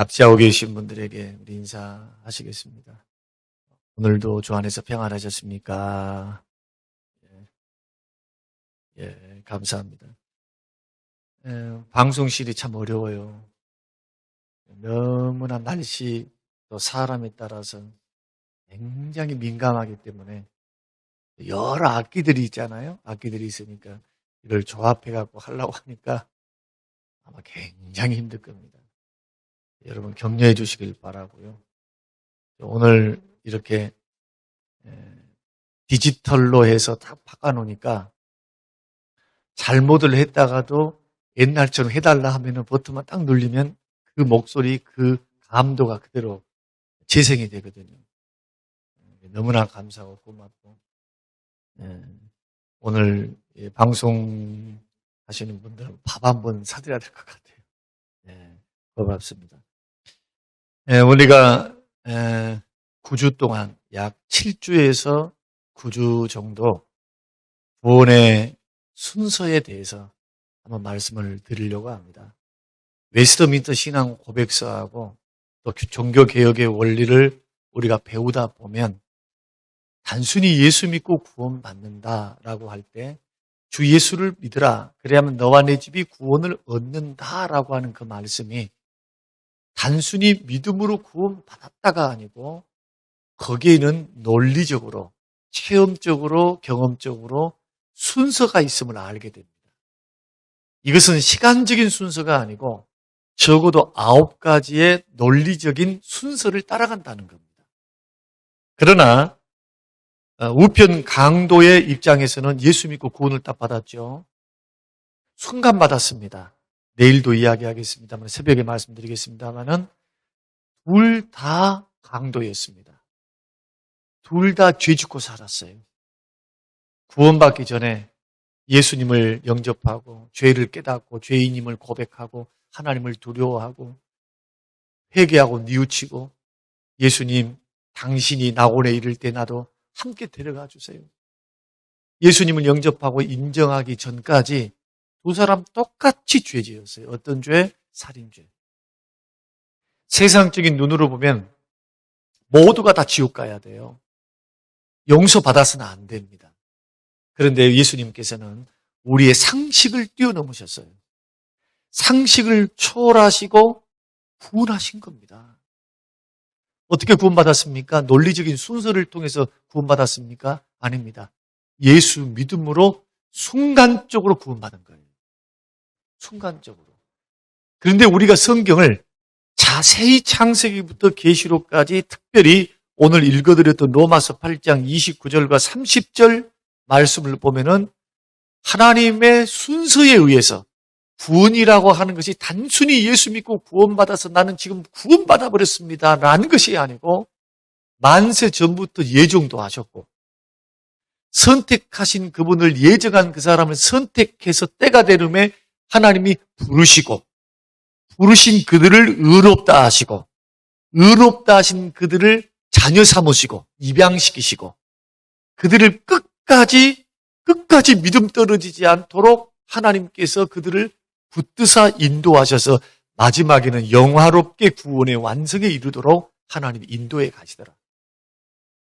앞지하고 계신 분들에게 우리 인사하시겠습니다. 오늘도 주 안에서 평안하셨습니까? 감사합니다. 방송실이 참 어려워요. 너무나 날씨 또 사람에 따라서 굉장히 민감하기 때문에 여러 악기들이 있잖아요. 악기들이 있으니까 이걸 조합해갖고 하려고 하니까 아마 굉장히 힘들 겁니다. 여러분 격려해 주시길 바라고요. 오늘 이렇게 디지털로 해서 다 바꿔놓으니까 잘못을 했다가도 옛날처럼 해달라 하면은 버튼만 딱 눌리면 그 목소리, 그 감도가 그대로 재생이 되거든요. 너무나 감사하고 고맙고 오늘 방송 하시는 분들은 밥 한번 사드려야 될 것 같아요. 고맙습니다. 우리가 9주 동안 약 7주에서 9주 정도 구원의 순서에 대해서 한번 말씀을 드리려고 합니다. 웨스트민스터 신앙 고백서하고 또 종교개혁의 원리를 우리가 배우다 보면 단순히 예수 믿고 구원받는다라고 할 때 주 예수를 믿으라. 그래야만 너와 내 집이 구원을 얻는다라고 하는 그 말씀이 단순히 믿음으로 구원받았다가 아니고 거기에는 논리적으로, 체험적으로, 경험적으로 순서가 있음을 알게 됩니다. 이것은 시간적인 순서가 아니고 적어도 9가지의 논리적인 순서를 따라간다는 겁니다. 그러나 우편 강도의 입장에서는 예수 믿고 구원을 딱 받았죠. 순간 받았습니다. 내일도 이야기하겠습니다만 새벽에 말씀드리겠습니다만은 둘 다 강도였습니다. 둘 다 죄 짓고 살았어요. 구원받기 전에 예수님을 영접하고 죄를 깨닫고 죄인임을 고백하고 하나님을 두려워하고 회개하고 뉘우치고 예수님 당신이 낙원에 이를 때 나도 함께 데려가 주세요. 예수님을 영접하고 인정하기 전까지 두 사람 똑같이 죄 지었어요. 어떤 죄? 살인죄. 세상적인 눈으로 보면 모두가 다 지옥 가야 돼요. 용서받아서는 안 됩니다. 그런데 예수님께서는 우리의 상식을 뛰어넘으셨어요. 상식을 초월하시고 구원하신 겁니다. 어떻게 구원받았습니까? 논리적인 순서를 통해서 구원받았습니까? 아닙니다. 예수 믿음으로 순간적으로 구원받은 거예요. 순간적으로. 그런데 우리가 성경을 자세히 창세기부터 계시록까지 특별히 오늘 읽어드렸던 로마서 8장 29절과 30절 말씀을 보면은 하나님의 순서에 의해서 구원이라고 하는 것이 단순히 예수 믿고 구원받아서 나는 지금 구원받아 버렸습니다 라는 것이 아니고 만세 전부터 예정도 하셨고 선택하신 그분을 예정한 그 사람을 선택해서 때가 되름에 하나님이 부르시고 부르신 그들을 의롭다 하시고 의롭다 하신 그들을 자녀 삼으시고 입양시키시고 그들을 끝까지 믿음 떨어지지 않도록 하나님께서 그들을 붙드사 인도하셔서 마지막에는 영화롭게 구원의 완성에 이르도록 하나님이 인도해 가시더라.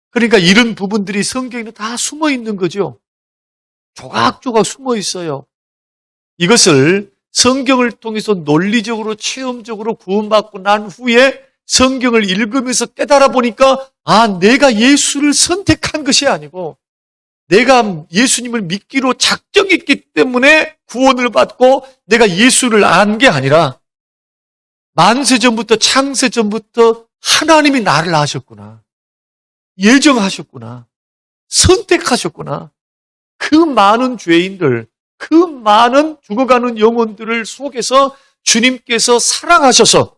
그러니까 이런 부분들이 성경에는 다 숨어 있는 거죠. 조각조각 숨어 있어요. 이것을 성경을 통해서 논리적으로 체험적으로 구원받고 난 후에 성경을 읽으면서 깨달아 보니까 내가 예수를 선택한 것이 아니고 내가 예수님을 믿기로 작정했기 때문에 구원을 받고 내가 예수를 안 게 아니라 만세 전부터 창세 전부터 하나님이 나를 아셨구나. 예정하셨구나. 선택하셨구나. 그 많은 죄인들, 그 많은 죽어가는 영혼들을 속에서 주님께서 사랑하셔서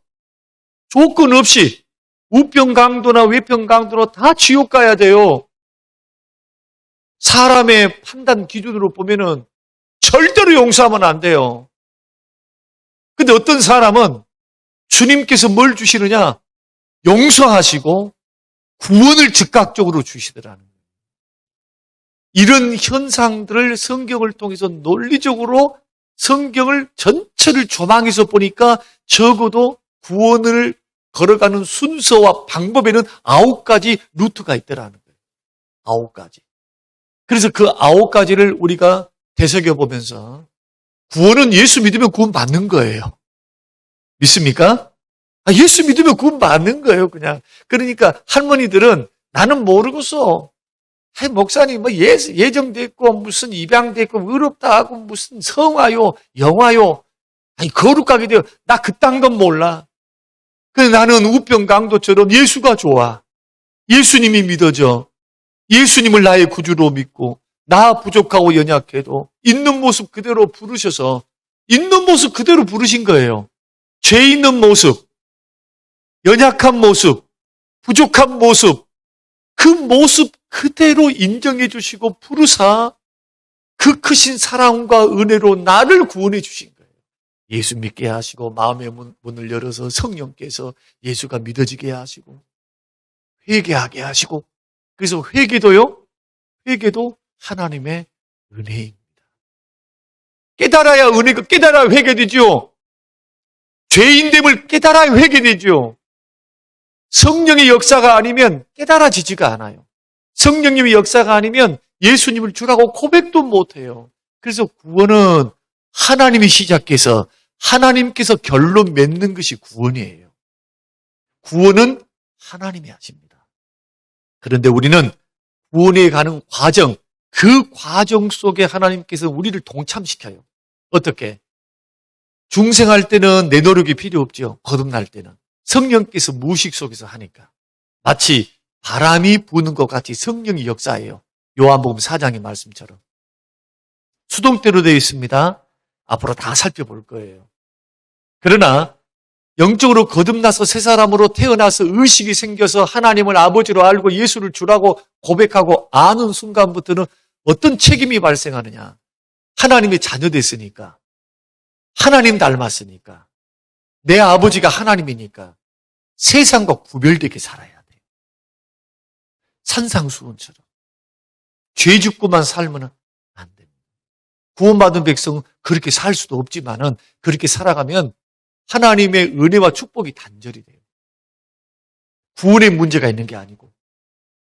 조건 없이 우편 강도나 외편 강도로 다 지옥 가야 돼요. 사람의 판단 기준으로 보면은 절대로 용서하면 안 돼요. 근데 어떤 사람은 주님께서 뭘 주시느냐? 용서하시고 구원을 즉각적으로 주시더라는 거예요. 이런 현상들을 성경을 통해서 논리적으로 성경을 전체를 조망해서 보니까 적어도 구원을 걸어가는 순서와 방법에는 9가지 루트가 있더라는 거예요. 9가지. 그래서 그 9가지를 우리가 되새겨보면서 구원은 예수 믿으면 구원 받는 거예요. 믿습니까? 예수 믿으면 구원 받는 거예요, 그냥. 그러니까 할머니들은 나는 모르겠어. 목사님, 예정됐고, 무슨 입양됐고, 의롭다 하고, 무슨 성화요, 영화요. 거룩하게 돼요. 나 그딴 건 몰라. 그래서 나는 우병 강도처럼 예수가 좋아. 예수님이 믿어져. 예수님을 나의 구주로 믿고, 나 부족하고 연약해도 있는 모습 그대로 부르셔서, 있는 모습 그대로 부르신 거예요. 죄 있는 모습, 연약한 모습, 부족한 모습, 그 모습 그대로 인정해 주시고 부르사 그 크신 사랑과 은혜로 나를 구원해 주신 거예요. 예수 믿게 하시고 마음의 문을 열어서 성령께서 예수가 믿어지게 하시고 회개하게 하시고, 그래서 회개도 하나님의 은혜입니다. 깨달아야 은혜가, 깨달아야 회개되죠. 죄인됨을 깨달아야 회개되죠. 성령의 역사가 아니면 깨달아지지가 않아요. 성령님의 역사가 아니면 예수님을 주라고 고백도 못해요. 그래서 구원은 하나님이 시작해서 하나님께서 결론 맺는 것이 구원이에요. 구원은 하나님이 하십니다. 그런데 우리는 구원에 가는 과정, 그 과정 속에 하나님께서 우리를 동참시켜요. 어떻게? 중생할 때는 내 노력이 필요 없죠. 거듭날 때는. 성령께서 무의식 속에서 하니까. 마치 바람이 부는 것 같이 성령이 역사해요. 요한복음 4장의 말씀처럼. 수동대로 되어 있습니다. 앞으로 다 살펴볼 거예요. 그러나 영적으로 거듭나서 새 사람으로 태어나서 의식이 생겨서 하나님을 아버지로 알고 예수를 주라고 고백하고 아는 순간부터는 어떤 책임이 발생하느냐. 하나님의 자녀 됐으니까. 하나님 닮았으니까. 내 아버지가 하나님이니까 세상과 구별되게 살아야 돼요. 산상수훈처럼. 죄 짓고만 살면 안 됩니다. 구원받은 백성은 그렇게 살 수도 없지만은 그렇게 살아가면 하나님의 은혜와 축복이 단절이 돼요. 구원의 문제가 있는 게 아니고.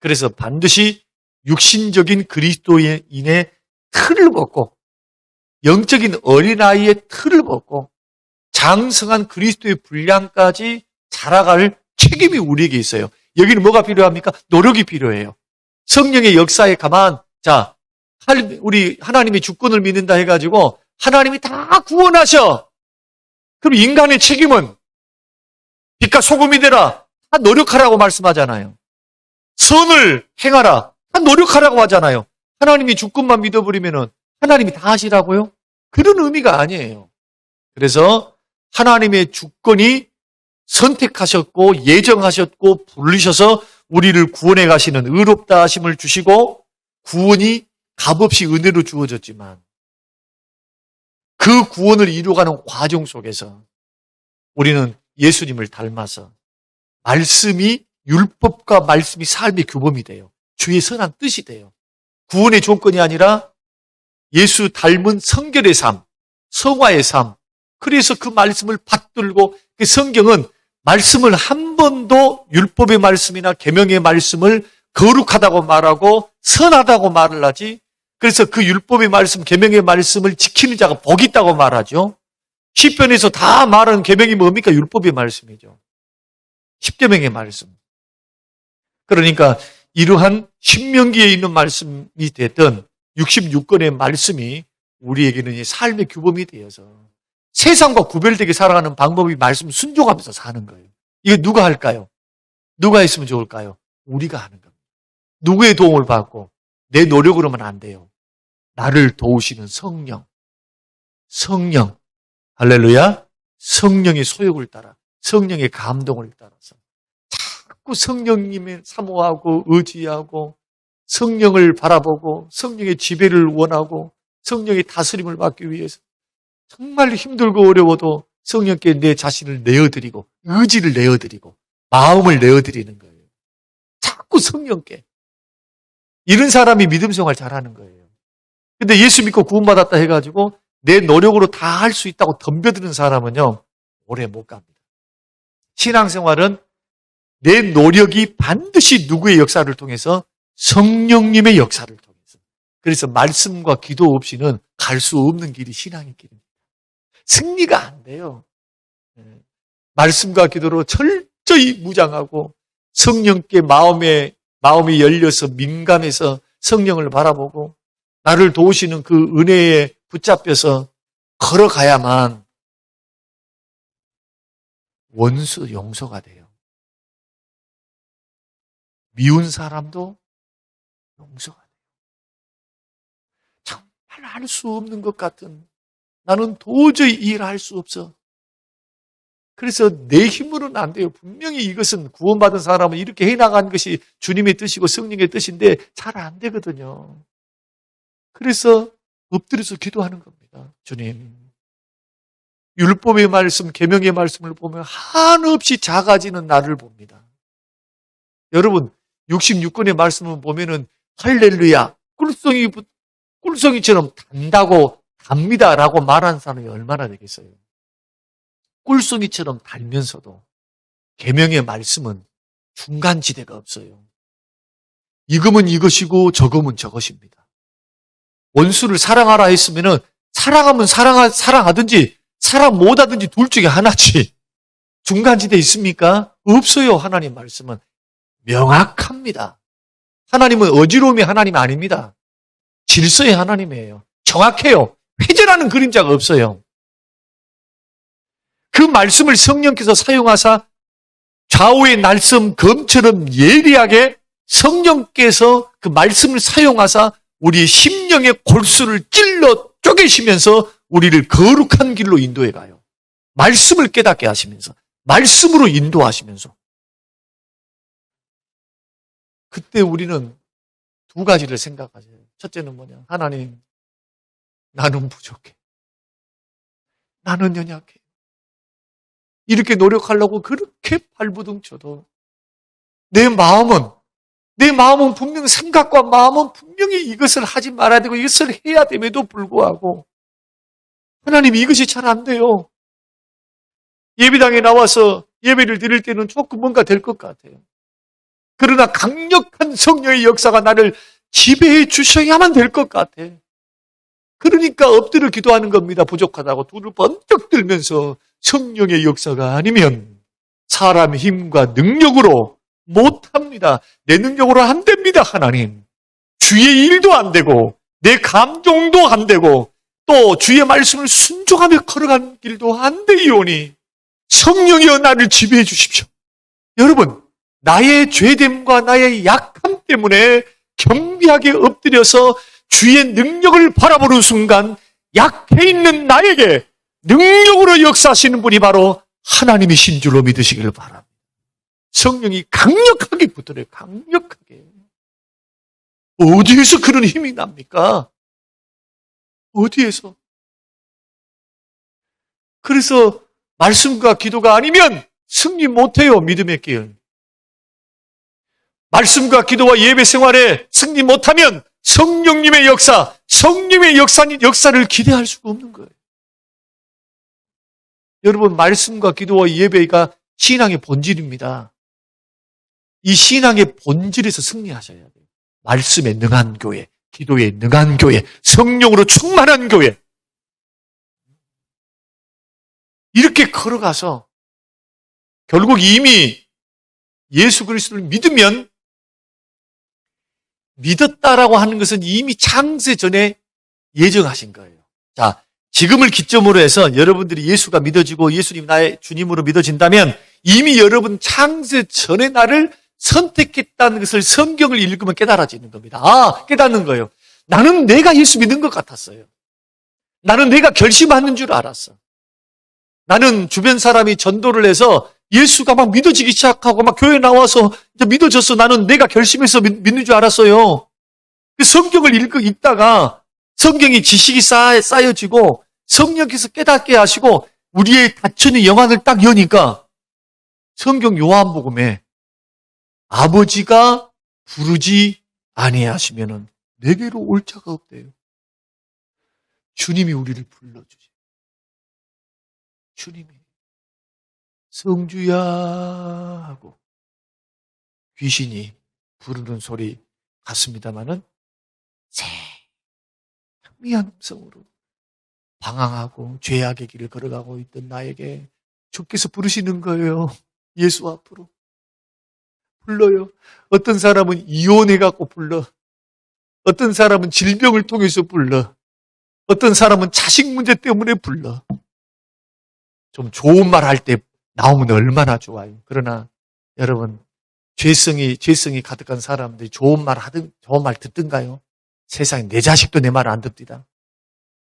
그래서 반드시 육신적인 그리스도인의 틀을 벗고 영적인 어린아이의 틀을 벗고 장성한 그리스도의 분량까지 자라갈 책임이 우리에게 있어요. 여기는 뭐가 필요합니까? 노력이 필요해요. 성령의 역사에 자, 우리 하나님이 주권을 믿는다 해가지고 하나님이 다 구원하셔. 그럼 인간의 책임은 빛과 소금이 되라. 다 노력하라고 말씀하잖아요. 선을 행하라. 다 노력하라고 하잖아요. 하나님이 주권만 믿어버리면은 하나님이 다 하시라고요? 그런 의미가 아니에요. 그래서 하나님의 주권이 선택하셨고 예정하셨고 부르셔서 우리를 구원해 가시는 의롭다 하심을 주시고 구원이 값없이 은혜로 주어졌지만 그 구원을 이루어가는 과정 속에서 우리는 예수님을 닮아서 말씀이 율법과 말씀이 삶의 규범이 돼요. 주의 선한 뜻이 돼요. 구원의 조건이 아니라 예수 닮은 성결의 삶, 성화의 삶. 그래서 그 말씀을 받들고 그 성경은 말씀을 한 번도 율법의 말씀이나 계명의 말씀을 거룩하다고 말하고 선하다고 말을 하지. 그래서 그 율법의 말씀, 계명의 말씀을 지키는 자가 복이 있다고 말하죠. 시편에서 다 말하는 계명이 뭡니까? 율법의 말씀이죠. 십계명의 말씀. 그러니까 이러한 신명기에 있는 말씀이 됐던 66권의 말씀이 우리에게는 이 삶의 규범이 되어서 세상과 구별되게 살아가는 방법이 말씀 순종하면서 사는 거예요. 이거 누가 할까요? 누가 했으면 좋을까요? 우리가 하는 겁니다. 누구의 도움을 받고 내 노력으로만 안 돼요. 나를 도우시는 성령. 할렐루야. 성령의 소욕을 따라, 성령의 감동을 따라서 자꾸 성령님을 사모하고 의지하고 성령을 바라보고 성령의 지배를 원하고 성령의 다스림을 받기 위해서 정말 힘들고 어려워도 성령께 내 자신을 내어드리고 의지를 내어드리고 마음을 내어드리는 거예요. 자꾸 성령께. 이런 사람이 믿음 생활 잘하는 거예요. 근데 예수 믿고 구원받았다 해가지고 내 노력으로 다 할 수 있다고 덤벼드는 사람은요 오래 못 갑니다. 신앙생활은 내 노력이 반드시 누구의 역사를 통해서? 성령님의 역사를 통해서. 그래서 말씀과 기도 없이는 갈 수 없는 길이 신앙의 길입니다. 승리가 안 돼요. 말씀과 기도로 철저히 무장하고 성령께 마음이 열려서 민감해서 성령을 바라보고 나를 도우시는 그 은혜에 붙잡혀서 걸어가야만 원수 용서가 돼요. 미운 사람도 용서가 돼요. 정말 할 수 없는 것 같은, 나는 도저히 일할 수 없어. 그래서 내 힘으로는 안 돼요. 분명히 이것은 구원받은 사람은 이렇게 해나간 것이 주님의 뜻이고 성령의 뜻인데 잘 안 되거든요. 그래서 엎드려서 기도하는 겁니다. 주님, 율법의 말씀, 계명의 말씀을 보면 한없이 작아지는 나를 봅니다. 여러분, 66권의 말씀을 보면은 할렐루야, 꿀송이처럼 단다고 답니다라고 말한 사람이 얼마나 되겠어요? 꿀송이처럼 달면서도 계명의 말씀은 중간지대가 없어요. 이금은 이것이고 저금은 저것입니다. 원수를 사랑하라 했으면은 사랑하면 사랑하든지 사랑 못하든지 둘 중에 하나지. 중간지대 있습니까? 없어요. 하나님 말씀은 명확합니다. 하나님은 어지러움이 하나님 아닙니다. 질서의 하나님이에요. 정확해요. 회전하는 그림자가 없어요. 그 말씀을 성령께서 사용하사 좌우의 날섬 검처럼 예리하게 성령께서 그 말씀을 사용하사 우리의 심령의 골수를 찔러 쪼개시면서 우리를 거룩한 길로 인도해 가요. 말씀을 깨닫게 하시면서, 말씀으로 인도하시면서. 그때 우리는 두 가지를 생각하세요. 첫째는 뭐냐? 하나님, 나는 부족해. 나는 연약해. 이렇게 노력하려고 그렇게 발부둥 쳐도 내 마음은 분명 생각과 마음은 분명히 이것을 하지 말아야 되고 이것을 해야 됨에도 불구하고 하나님 이것이 잘 안 돼요. 예배당에 나와서 예배를 드릴 때는 조금 뭔가 될 것 같아요. 그러나 강력한 성령의 역사가 나를 지배해 주셔야만 될 것 같아. 그러니까 엎드려 기도하는 겁니다. 부족하다고 둘을 번쩍 들면서 성령의 역사가 아니면 사람의 힘과 능력으로 못합니다. 내 능력으로 안 됩니다. 하나님. 주의 일도 안 되고 내 감정도 안 되고 또 주의 말씀을 순종하며 걸어간 길도 안 되이오니 성령이여 나를 지배해 주십시오. 여러분, 나의 죄됨과 나의 약함 때문에 경비하게 엎드려서 주의 능력을 바라보는 순간 약해 있는 나에게 능력으로 역사하시는 분이 바로 하나님이신 줄로 믿으시기를 바랍니다. 성령이 강력하게 붙들어요. 강력하게. 어디에서 그런 힘이 납니까? 어디에서? 그래서 말씀과 기도가 아니면 승리 못해요. 믿음의 길. 말씀과 기도와 예배 생활에 승리 못하면 성령님의 역사, 성령의 역사를 기대할 수가 없는 거예요. 여러분, 말씀과 기도와 예배가 신앙의 본질입니다. 이 신앙의 본질에서 승리하셔야 돼요. 말씀에 능한 교회, 기도에 능한 교회, 성령으로 충만한 교회. 이렇게 걸어가서 결국 이미 예수 그리스도를 믿으면 믿었다라고 하는 것은 이미 창세 전에 예정하신 거예요. 자, 지금을 기점으로 해서 여러분들이 예수가 믿어지고 예수님 나의 주님으로 믿어진다면 이미 여러분 창세 전에 나를 선택했다는 것을 성경을 읽으면 깨달아지는 겁니다. 아, 깨닫는 거예요. 나는 내가 예수 믿는 것 같았어요. 나는 내가 결심하는 줄 알았어. 나는 주변 사람이 전도를 해서 예수가 막 믿어지기 시작하고 막 교회 나와서 이제 믿어졌어. 나는 내가 결심해서 믿는 줄 알았어요. 성경을 읽다가 성경이 지식이 쌓여지고 성령께서 깨닫게 하시고 우리의 닫혀있는 영안을 딱 여니까 성경 요한복음에 아버지가 부르지 아니하시면은 내게로 올 자가 없대요. 주님이 우리를 불러주세요. 주님이. 성주야 하고 귀신이 부르는 소리 같습니다마는 생미한 음성으로 방황하고 죄악의 길을 걸어가고 있던 나에게 주께서 부르시는 거예요. 예수 앞으로 불러요. 어떤 사람은 이혼해갖고 불러. 어떤 사람은 질병을 통해서 불러. 어떤 사람은 자식 문제 때문에 불러. 좀 좋은 말 할 때 나오면 얼마나 좋아요. 그러나 여러분, 죄성이 가득한 사람들이 좋은 말 듣든가요? 세상에 내 자식도 내 말 안 듣디다.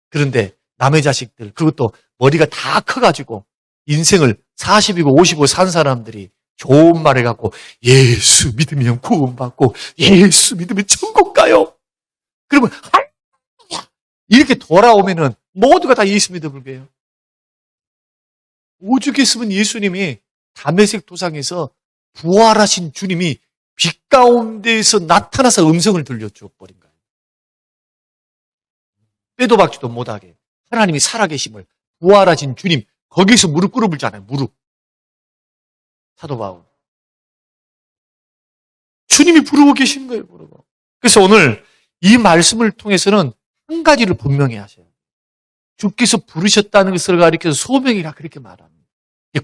그런데 남의 자식들, 그것도 머리가 다 커가지고 인생을 40이고 50이고 산 사람들이 좋은 말 해갖고 예수 믿으면 구원받고 예수 믿으면 천국 가요. 그러면 할렐루야 이렇게 돌아오면은 모두가 다 예수 믿어볼게요. 오죽했으면 예수님이 다메섹 도상에서 부활하신 주님이 빛 가운데에서 나타나서 음성을 들려줘 버린 거예요. 빼도 박지도 못하게 하나님이 살아계심을, 부활하신 주님 거기서 무릎 꿇어불잖아요. 무릎. 사도 바울. 주님이 부르고 계신 거예요. 부르고. 그래서 오늘 이 말씀을 통해서는 한 가지를 분명히 하셔요. 주께서 부르셨다는 것을 가리켜서 소명이라 그렇게 말합니다.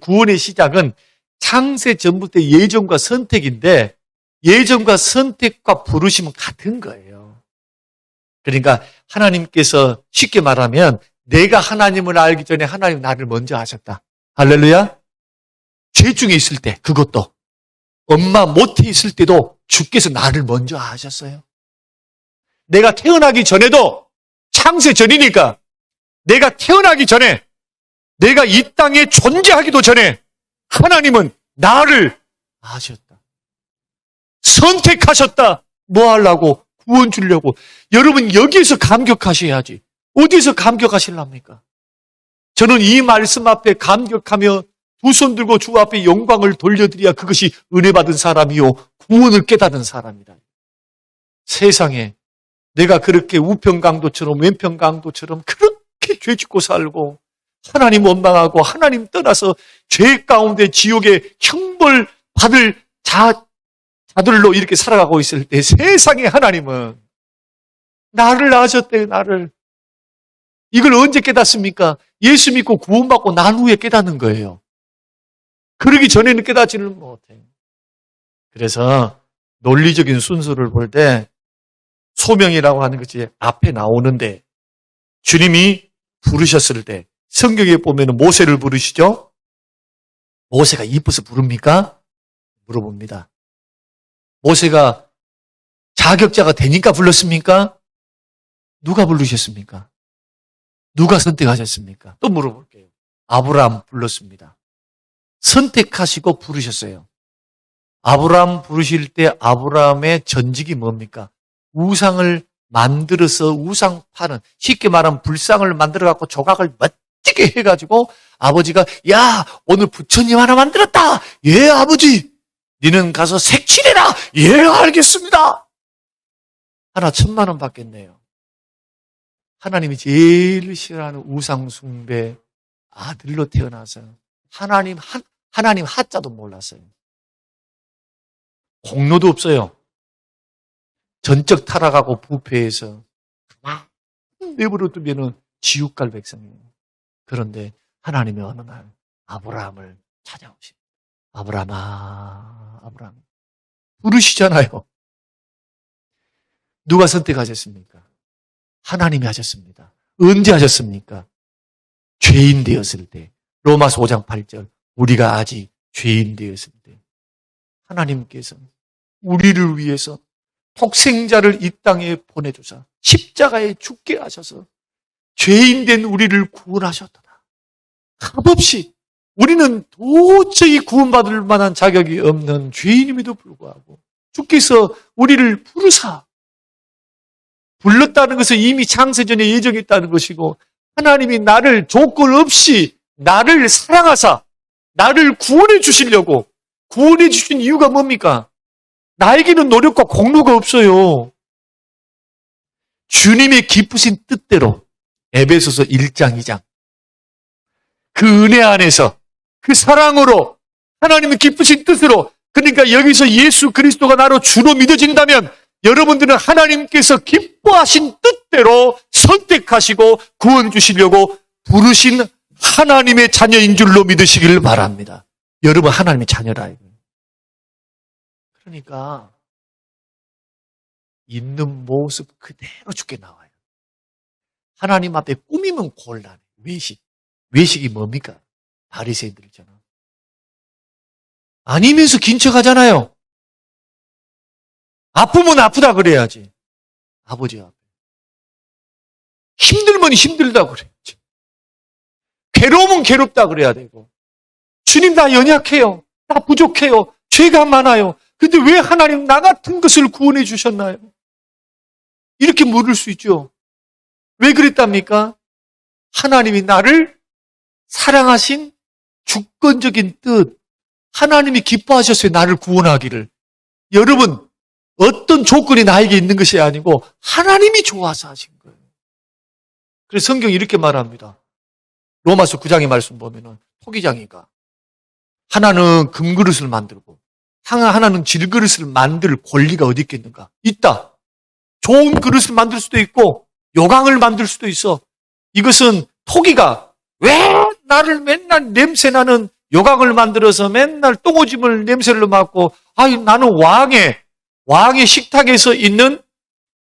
구원의 시작은 창세 전부터 예정과 선택인데 예정과 선택과 부르심은 같은 거예요. 그러니까 하나님께서 쉽게 말하면 내가 하나님을 알기 전에 하나님 나를 먼저 아셨다. 할렐루야. 죄 중에 있을 때 그것도 엄마 못해 있을 때도 주께서 나를 먼저 아셨어요. 내가 태어나기 전에도 창세 전이니까 내가 태어나기 전에 내가 이 땅에 존재하기도 전에 하나님은 나를 아셨다. 선택하셨다. 뭐 하려고? 구원 주려고. 여러분 여기에서 감격하셔야지. 어디서 감격하실랍니까? 저는 이 말씀 앞에 감격하며 두 손 들고 주 앞에 영광을 돌려드려야 그것이 은혜 받은 사람이요 구원을 깨닫는 사람이다. 세상에 내가 그렇게 우편강도처럼 왼편강도처럼 그렇게 죄 짓고 살고 하나님 원망하고 하나님 떠나서 죄 가운데 지옥의 형벌 받을 자들로 이렇게 살아가고 있을 때 세상에 하나님은 나를 아셨대요. 나를. 이걸 언제 깨닫습니까? 예수 믿고 구원받고 난 후에 깨닫는 거예요. 그러기 전에는 깨닫지를 못해요. 그래서 논리적인 순서를 볼 때 소명이라고 하는 것이 앞에 나오는데 주님이 부르셨을 때 성경에 보면 모세를 부르시죠? 모세가 이뻐서 부릅니까? 물어봅니다. 모세가 자격자가 되니까 불렀습니까? 누가 부르셨습니까? 누가 선택하셨습니까? 또 물어볼게요. 아브라함 불렀습니다. 선택하시고 부르셨어요. 아브라함 부르실 때 아브라함의 전직이 뭡니까? 우상을 만들어서 우상파는, 쉽게 말하면 불상을 만들어갖고 조각을 멋지게 해가지고 아버지가 야 오늘 부처님 하나 만들었다. 예 아버지. 니는 가서 색칠해라. 예 알겠습니다. 하나 10,000,000원 받겠네요. 하나님이 제일 싫어하는 우상숭배 아들로 태어나서 하나님 하자도 몰랐어요. 공로도 없어요. 전적 타락하고 부패해서 내버려 두면은 지옥 갈 백성이에요. 그런데 하나님이 어느 날 아브라함을 찾아오십니다. 아브라함아, 아브라함. 부르시잖아요. 누가 선택하셨습니까? 하나님이 하셨습니다. 언제 하셨습니까? 죄인 되었을 때. 로마서 5장 8절. 우리가 아직 죄인 되었을 때. 하나님께서 우리를 위해서 독생자를 이 땅에 보내주사 십자가에 죽게 하셔서 죄인 된 우리를 구원하셨다. 값없이 우리는 도저히 구원받을 만한 자격이 없는 죄인임에도 불구하고 주께서 우리를 부르사 불렀다는 것은 이미 창세전에 예정했다는 것이고 하나님이 나를 조건 없이 나를 사랑하사 나를 구원해 주시려고 구원해 주신 이유가 뭡니까? 나에게는 노력과 공로가 없어요. 주님의 기쁘신 뜻대로 에베소서 1장 2장 그 은혜 안에서 그 사랑으로 하나님의 기쁘신 뜻으로, 그러니까 여기서 예수 그리스도가 나로 주로 믿어진다면 여러분들은 하나님께서 기뻐하신 뜻대로 선택하시고 구원 주시려고 부르신 하나님의 자녀인 줄로 믿으시길 바랍니다. 여러분 하나님의 자녀라 이거예요. 그러니까 있는 모습 그대로 죽게 나와요. 하나님 앞에 꾸미면 곤란해. 외식이 뭡니까? 바리새인들이잖아. 아니면서 긴 척하잖아요. 아프면 아프다 그래야지. 아버지 앞에. 힘들면 힘들다 그래야지. 괴로우면 괴롭다 그래야 되고. 주님 나 연약해요. 나 부족해요. 죄가 많아요. 근데 왜 하나님 나 같은 것을 구원해 주셨나요? 이렇게 물을 수 있죠. 왜 그랬답니까? 하나님이 나를 사랑하신 주권적인 뜻, 하나님이 기뻐하셨어요. 나를 구원하기를. 여러분, 어떤 조건이 나에게 있는 것이 아니고 하나님이 좋아서 하신 거예요. 그래서 성경이 이렇게 말합니다. 로마서 9장의 말씀 보면은 토기장이가 하나는 금그릇을 만들고 하나는 질그릇을 만들 권리가 어디 있겠는가? 있다. 좋은 그릇을 만들 수도 있고 요강을 만들 수도 있어. 이것은 토기가 왜 나를 맨날 냄새나는 요강을 만들어서 맨날 똥오줌을 냄새를 맡고 나는 왕의 식탁에서 있는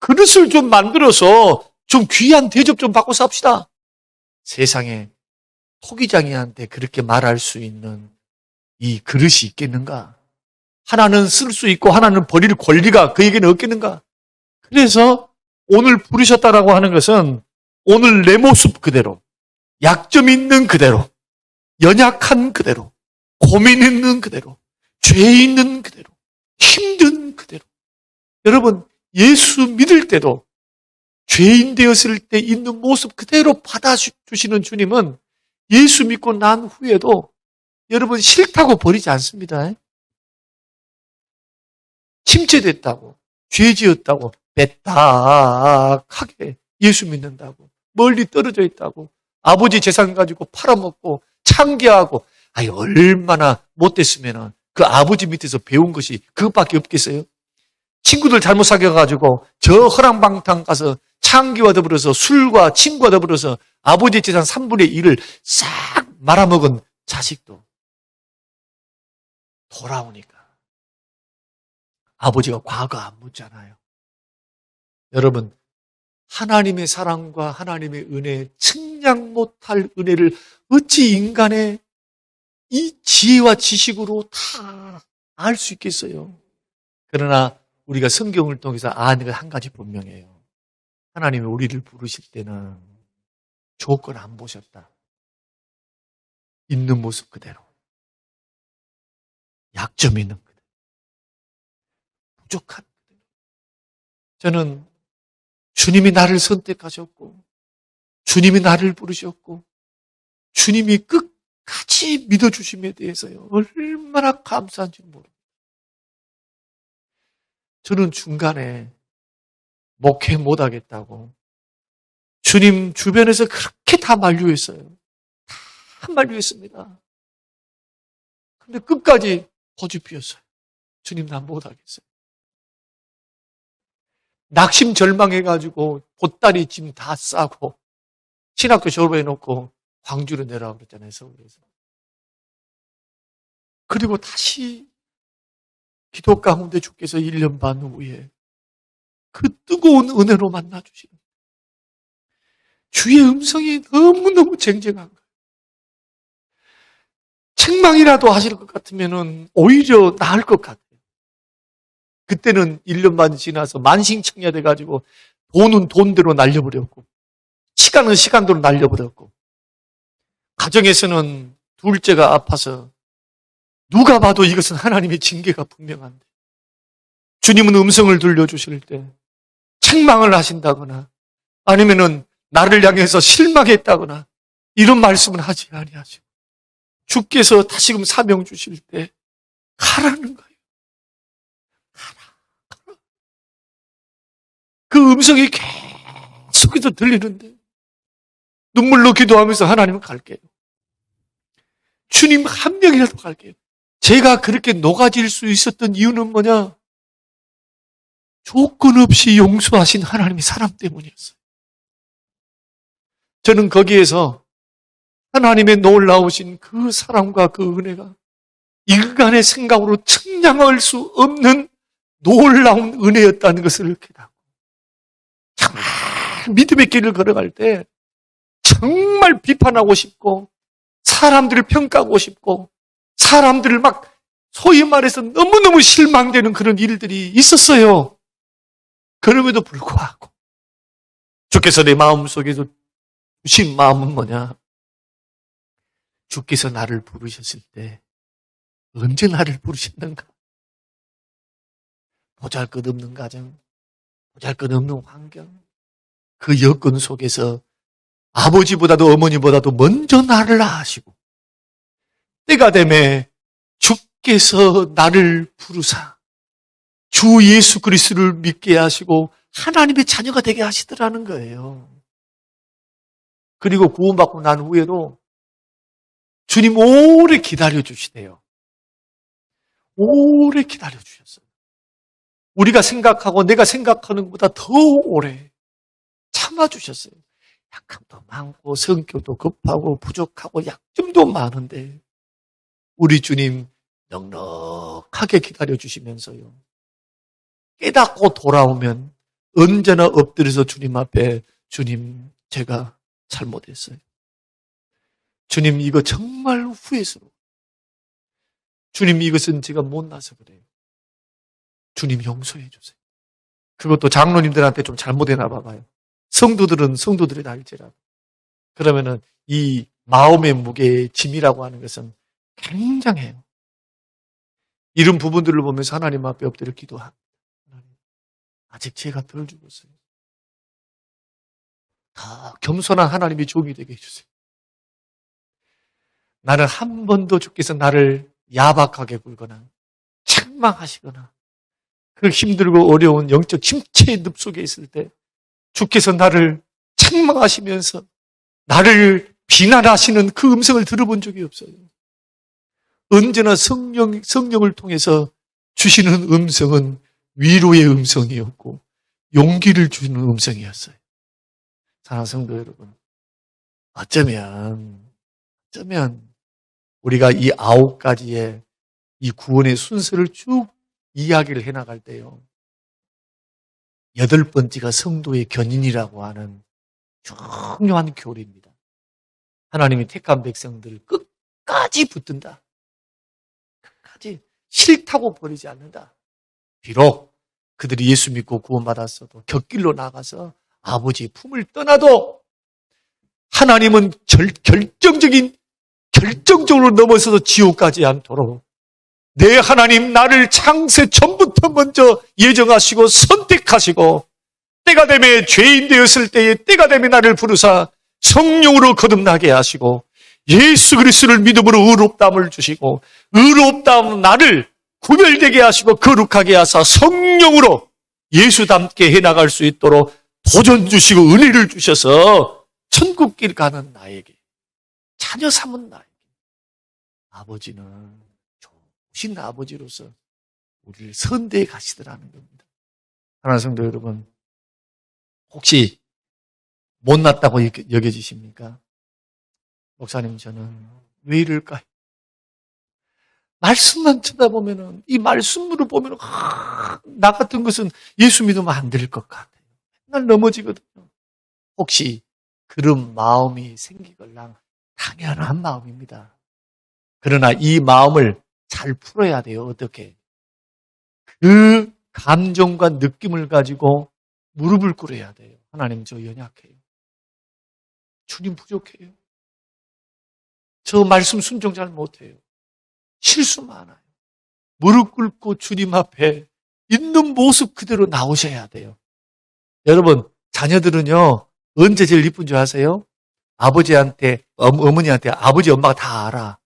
그릇을 좀 만들어서 좀 귀한 대접 좀 받고 삽시다. 세상에 토기장이한테 그렇게 말할 수 있는 이 그릇이 있겠는가? 하나는 쓸 수 있고 하나는 버릴 권리가 그에게는 없겠는가? 그래서 오늘 부르셨다라고 하는 것은 오늘 내 모습 그대로, 약점 있는 그대로, 연약한 그대로, 고민 있는 그대로, 죄 있는 그대로, 힘든 그대로. 여러분, 예수 믿을 때도 죄인 되었을 때 있는 모습 그대로 받아주시는 주님은 예수 믿고 난 후에도 여러분 싫다고 버리지 않습니다. 침체됐다고, 죄 지었다고, 배딱하게 예수 믿는다고, 멀리 떨어져 있다고, 아버지 재산 가지고 팔아먹고, 창기하고, 얼마나 못됐으면 그 아버지 밑에서 배운 것이 그것밖에 없겠어요? 친구들 잘못 사귀어가지고 저 허랑방탕 가서 창기와 더불어서 술과 친구와 더불어서 아버지 재산 3분의 1을 싹 말아먹은 자식도 돌아오니까 아버지가 과거 안 묻잖아요. 여러분, 하나님의 사랑과 하나님의 은혜, 측량 못할 은혜를 어찌 인간의 이 지혜와 지식으로 다 알 수 있겠어요? 그러나 우리가 성경을 통해서 아는 것 한 가지 분명해요. 하나님이 우리를 부르실 때는 조건 안 보셨다. 있는 모습 그대로, 약점 있는 그대로, 부족한 그대로. 저는 주님이 나를 선택하셨고 주님이 나를 부르셨고 주님이 끝까지 믿어주심에 대해서요 얼마나 감사한지 모릅니다. 저는 중간에 목회 못하겠다고 주님 주변에서 그렇게 다 만류했어요. 다 만류했습니다. 근데 끝까지 고집 피웠어요. 주님 난 못하겠어요. 낙심 절망해가지고 보따리 짐 다 싸고 신학교 졸업해놓고 광주로 내려와 그랬잖아요. 서울에서. 그리고 다시 기도 가운데 주께서 1년 반 후에 그 뜨거운 은혜로 만나주시는 주의 음성이 너무너무 쟁쟁한 거예요. 책망이라도 하실 것 같으면 오히려 나을 것 같아요. 그때는 1년 반 지나서 만신창이가 돼가지고 돈은 돈대로 날려버렸고 시간은 시간대로 날려버렸고 가정에서는 둘째가 아파서 누가 봐도 이것은 하나님의 징계가 분명한데 주님은 음성을 들려주실 때 책망을 하신다거나 아니면은 나를 향해서 실망했다거나 이런 말씀을 하지 아니하시고 주께서 다시금 사명 주실 때 가라는 거예요. 가라. 그 음성이 계속해서 들리는데 눈물로 기도하면서 하나님은 갈게요. 주님 한 명이라도 갈게요. 제가 그렇게 녹아질 수 있었던 이유는 뭐냐? 조건 없이 용서하신 하나님의 사랑 때문이었어요. 저는 거기에서 하나님의 놀라우신 그 사랑과 그 은혜가 인간의 생각으로 측량할 수 없는 놀라운 은혜였다는 것을 깨닫고, 정말 믿음의 길을 걸어갈 때 정말 비판하고 싶고 사람들을 평가하고 싶고 사람들을 막 소위 말해서 너무너무 실망되는 그런 일들이 있었어요. 그럼에도 불구하고 주께서 내 마음속에서 주신 마음은 뭐냐? 주께서 나를 부르셨을 때 언제 나를 부르셨는가? 보잘것없는 가정, 보잘것없는 환경, 그 여건 속에서 아버지보다도 어머니보다도 먼저 나를 아시고 때가 되매 주께서 나를 부르사 주 예수 그리스도를 믿게 하시고 하나님의 자녀가 되게 하시더라는 거예요. 그리고 구원받고 난 후에도 주님 오래 기다려주시대요. 오래 기다려주셨어요. 우리가 생각하고 내가 생각하는 것보다 더 오래 참아주셨어요. 약함도 많고 성격도 급하고 부족하고 약점도 많은데 우리 주님 넉넉하게 기다려주시면서요. 깨닫고 돌아오면 언제나 엎드려서 주님 앞에 주님 제가 잘못했어요. 주님 이거 정말 후회스러워. 주님 이것은 제가 못나서 그래요. 주님 용서해 주세요. 그것도 장로님들한테 좀 잘못했나 봐요. 성도들은 성도들이 알지라도. 그러면은 이 마음의 무게의 짐이라고 하는 것은 굉장해요. 이런 부분들을 보면서 하나님 앞에 엎드려 기도합니다. 아직 죄가 덜 죽었어요. 더 겸손한 하나님의 종이 되게 해주세요. 나는 한 번도 주께서 나를 야박하게 굴거나 책망하시거나 그 힘들고 어려운 영적 침체의 늪 속에 있을 때 주께서 나를 책망하시면서 나를 비난하시는 그 음성을 들어본 적이 없어요. 언제나 성령을 통해서 주시는 음성은 위로의 음성이었고 용기를 주는 음성이었어요. 사랑하는 성도 여러분, 어쩌면 우리가 이 9가지의 이 구원의 순서를 쭉 이야기를 해나갈 때요. 8번째가 성도의 견인이라고 하는 중요한 교리입니다. 하나님이 택한 백성들을 끝까지 붙든다. 끝까지 싫다고 버리지 않는다. 비록 그들이 예수 믿고 구원받았어도 곁길로 나가서 아버지의 품을 떠나도 하나님은 결정적으로 넘어서서 지옥 가지 않도록 내 하나님 나를 창세 전부터 먼저 예정하시고 선택하시고 때가 되매 죄인 되었을 때에 때가 되매 나를 부르사 성령으로 거듭나게 하시고 예수 그리스도를 믿음으로 의롭다함을 주시고 의롭다함 나를 구별되게 하시고 거룩하게 하사 성령으로 예수답게 해나갈 수 있도록 도전 주시고 은혜를 주셔서 천국길 가는 나에게 자녀 삼은 나에게 아버지는 좋으신 아버지로서 우리를 선대해 가시더라는 겁니다. 하나님 성도 여러분, 혹시 못났다고 여겨지십니까? 목사님 저는 왜 이럴까요? 말씀만 쳐다보면은 이 말씀으로 보면은 나 같은 것은 예수 믿으면 안 될 것 같아요. 맨날 넘어지거든요. 혹시 그런 마음이 생기걸랑 당연한 마음입니다. 그러나 이 마음을 잘 풀어야 돼요. 어떻게? 그 감정과 느낌을 가지고 무릎을 꿇어야 돼요. 하나님 저 연약해요. 주님 부족해요. 저 말씀 순종 잘 못해요. 실수 많아요. 무릎 꿇고 주님 앞에 있는 모습 그대로 나오셔야 돼요. 여러분, 자녀들은요, 언제 제일 이쁜 줄 아세요? 아버지한테, 어머니한테 아버지, 엄마가 다 알아.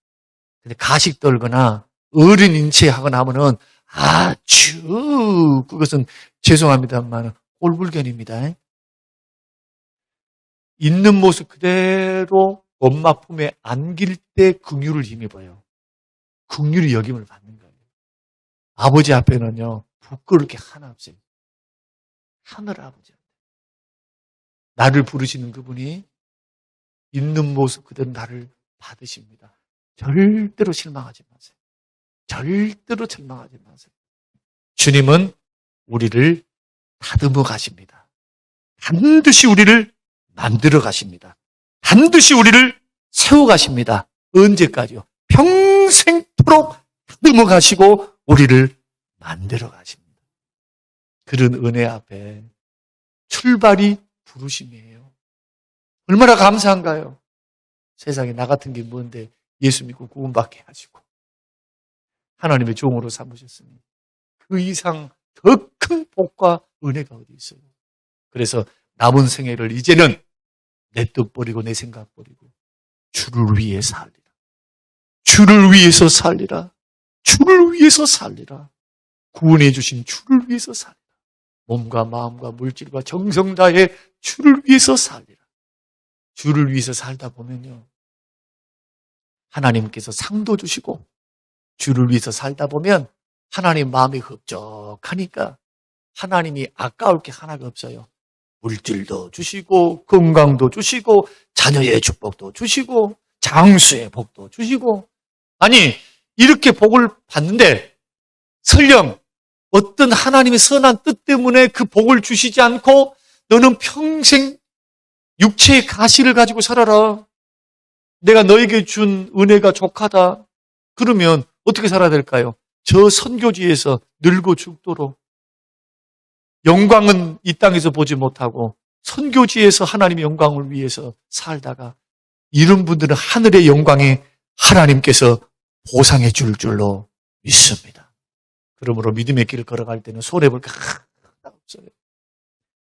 근데 가식 떨거나 어린 인체하거나 하면은 아주, 그것은 죄송합니다만 꼴불견입니다. 있는 모습 그대로 엄마 품에 안길 때 긍휼을 힘입어요. 긍휼히 여김을 받는 거예요. 아버지 앞에는요, 부끄러울 게 하나 없어요. 하늘 아버지. 나를 부르시는 그분이 있는 모습 그대로 나를 받으십니다. 절대로 실망하지 마세요. 절대로 절망하지 마세요. 주님은 우리를 다듬어 가십니다. 반드시 우리를 만들어 가십니다. 반드시 우리를 세워 가십니다. 언제까지요? 평생토록 다듬어 가시고 우리를 만들어 가십니다. 그런 은혜 앞에 출발이 부르심이에요. 얼마나 감사한가요? 세상에 나 같은 게 뭔데 예수 믿고 구원받게 하시고 하나님의 종으로 삼으셨으니 그 이상 더 큰 복과 은혜가 어디 있어요. 그래서 남은 생애를 이제는 내 뜻 버리고 내 생각 버리고 주를 위해 살리라. 주를 위해서 살리라. 주를 위해서 살리라. 구원해 주신 주를 위해서 살리라. 몸과 마음과 물질과 정성 다해 주를 위해서 살리라. 주를 위해서 살다 보면요, 하나님께서 상도 주시고 주를 위해서 살다 보면 하나님 마음이 흡족하니까 하나님이 아까울 게 하나가 없어요. 물질도 주시고 건강도 주시고 자녀의 축복도 주시고 장수의 복도 주시고, 아니 이렇게 복을 받는데 설령 어떤 하나님의 선한 뜻 때문에 그 복을 주시지 않고 너는 평생 육체의 가시를 가지고 살아라. 내가 너에게 준 은혜가 족하다. 그러면 어떻게 살아야 될까요? 저 선교지에서 늙어 죽도록 영광은 이 땅에서 보지 못하고 선교지에서 하나님의 영광을 위해서 살다가 이런 분들은 하늘의 영광에 하나님께서 보상해 줄 줄로 믿습니다. 그러므로 믿음의 길을 걸어갈 때는 손해볼 게 하나도 없어요.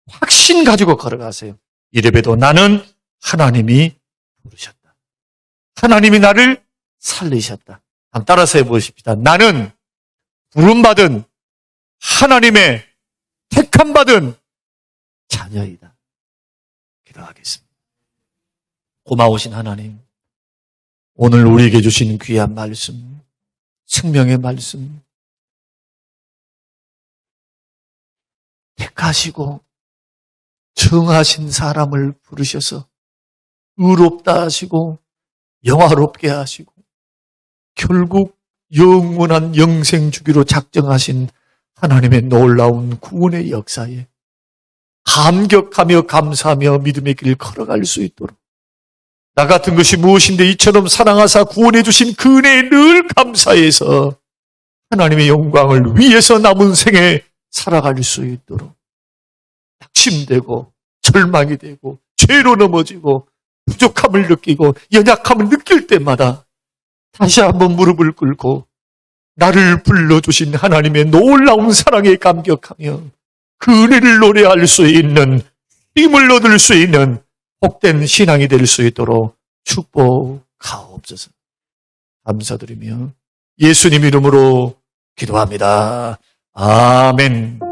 확신 가지고 걸어가세요. 이래봬도 나는 하나님이 부르셨다. 하나님이 나를 살리셨다. 한번 따라서 해보십시다. 나는 부름받은 하나님의 택함받은 자녀이다. 기도하겠습니다. 고마우신 하나님, 오늘 우리에게 주신 귀한 말씀, 생명의 말씀, 택하시고 정하신 사람을 부르셔서 의롭다 하시고 영화롭게 하시고 결국 영원한 영생 주기로 작정하신 하나님의 놀라운 구원의 역사에 감격하며 감사하며 믿음의 길을 걸어갈 수 있도록, 나 같은 것이 무엇인데 이처럼 사랑하사 구원해 주신 그 은혜에 늘 감사해서 하나님의 영광을 위해서 남은 생에 살아갈 수 있도록, 낙심되고 절망이 되고 죄로 넘어지고 부족함을 느끼고 연약함을 느낄 때마다 다시 한번 무릎을 꿇고 나를 불러주신 하나님의 놀라운 사랑에 감격하며 그 은혜를 노래할 수 있는, 힘을 얻을 수 있는 복된 신앙이 될 수 있도록 축복하옵소서. 감사드리며 예수님 이름으로 기도합니다. 아멘.